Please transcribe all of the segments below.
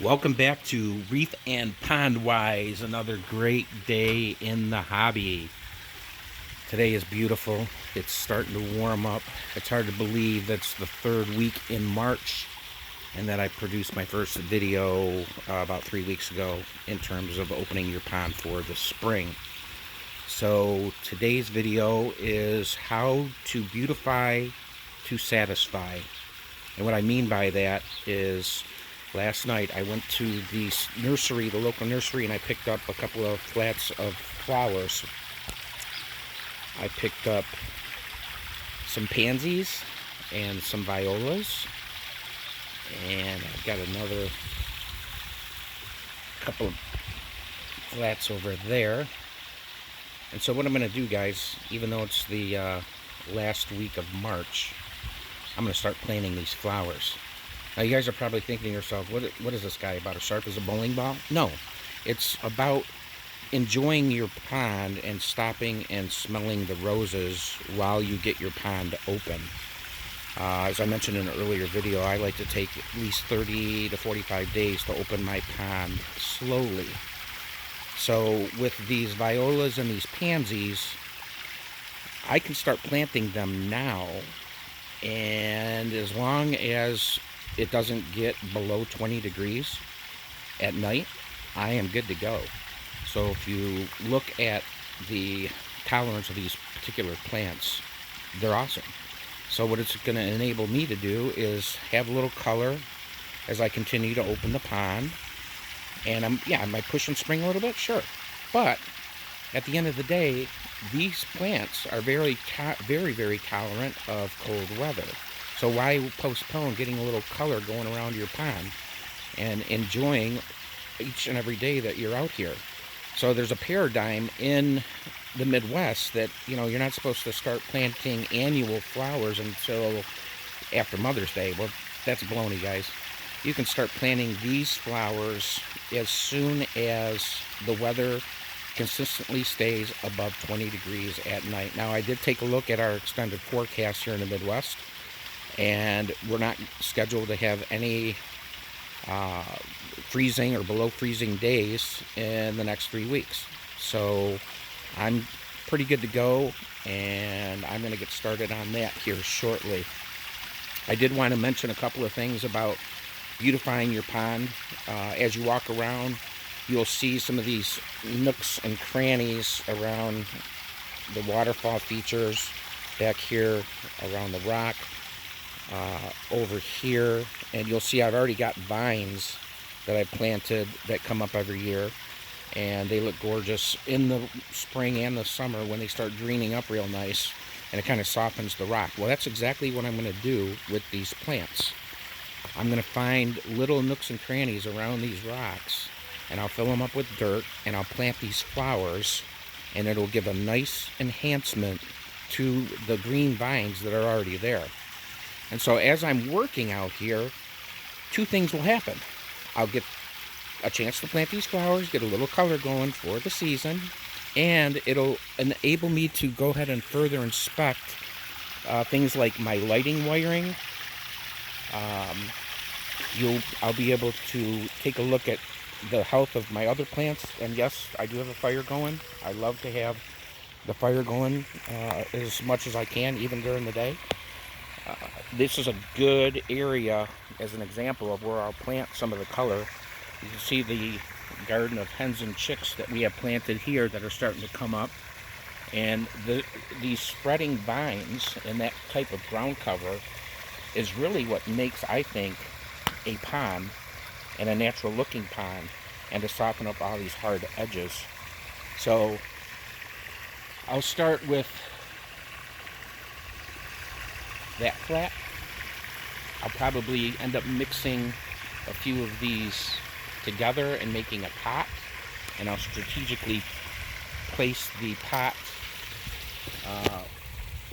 Welcome back to Reef and Pond Wise, another great day in the hobby. Today is beautiful. It's starting to warm up. It's hard to believe that's the third week in March and that I produced my first video about 3 weeks ago in terms of opening your pond for the spring. So today's video is how to beautify to satisfy. And what I mean by that is last night I went to the nursery, the local nursery, and I picked up a couple of flats of flowers. I picked up some pansies and some violas, and I've got another couple of flats over there. And so what I'm going to do, guys, even though it's the last week of March, I'm going to start planting these flowers. Now you guys are probably thinking to yourself, what is this guy about, as sharp as a bowling ball? No, it's about enjoying your pond and stopping and smelling the roses while you get your pond open. As I mentioned in an earlier video, I like to take at least 30 to 45 days to open my pond slowly. So with these violas and these pansies, I can start planting them now, and as long as it doesn't get below 20 degrees at night, I am good to go. So if you look at the tolerance of these particular plants, they're awesome. So what it's going to enable me to do is have a little color as I continue to open the pond. And am I pushing spring a little bit? Sure. But at the end of the day, these plants are very, very tolerant of cold weather. So why postpone getting a little color going around your pond and enjoying each and every day that you're out here? So there's a paradigm in the Midwest that, you're not supposed to start planting annual flowers until after Mother's Day. Well, that's baloney, guys. You can start planting these flowers as soon as the weather consistently stays above 20 degrees at night. Now, I did take a look at our extended forecast here in the Midwest, and we're not scheduled to have any freezing or below freezing days in the next 3 weeks. So I'm pretty good to go, and I'm going to get started on that here shortly. I did want to mention a couple of things about beautifying your pond. As you walk around, you'll see some of these nooks and crannies around the waterfall features, back here around the rock, over here, and you'll see I've already got vines that I planted that come up every year, and they look gorgeous in the spring and the summer when they start greening up real nice, and it kind of softens the rock. Well, that's exactly what I'm going to do with these plants. I'm going to find little nooks and crannies around these rocks, and I'll fill them up with dirt, and I'll plant these flowers, and it'll give a nice enhancement to the green vines that are already there. And so as I'm working out here, two things will happen. I'll get a chance to plant these flowers, get a little color going for the season, and it'll enable me to go ahead and further inspect things like my lighting wiring. I'll be able to take a look at the health of my other plants, and yes, I do have a fire going. I love to have the fire going as much as I can, even during the day. This is a good area as an example of where I'll plant some of the color. You can see the garden of hens and chicks that we have planted here that are starting to come up, and these spreading vines and that type of ground cover is really what makes, I think, a pond and a natural looking pond, and to soften up all these hard edges. So I'll start with that flat. I'll probably end up mixing a few of these together and making a pot, and I'll strategically place the pot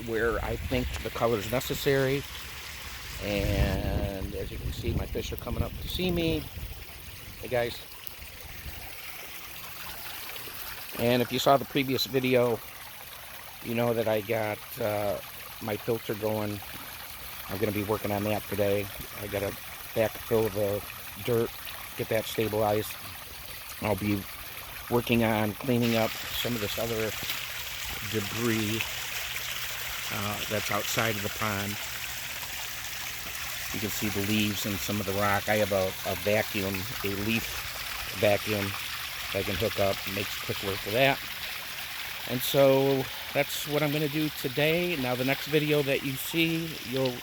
where I think the color is necessary. And as you can see, my fish are coming up to see me. Hey guys. And if you saw the previous video, you know that I got my filter going. I'm going to be working on that today. I got to backfill the dirt get that stabilized. I'll be working on cleaning up some of this other debris that's outside of the pond. You can see the leaves and some of the rock. I have a vacuum, a leaf vacuum that I can hook up and makes quick work of that. And so that's what I'm going to do today. Now the next video that you see, you'll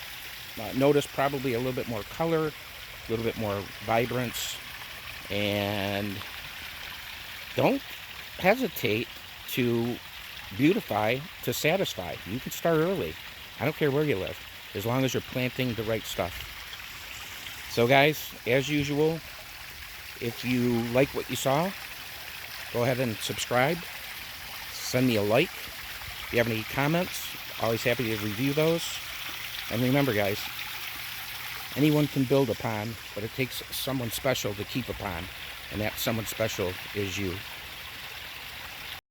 notice probably a little bit more color, a little bit more vibrance, and don't hesitate to beautify to satisfy. You can start early. I don't care where you live, as long as you're planting the right stuff. So guys, as usual, if you like what you saw, go ahead and subscribe. Send me a like. If you have any comments, always happy to review those. And remember guys, anyone can build a pond, but it takes someone special to keep a pond, and that someone special is you.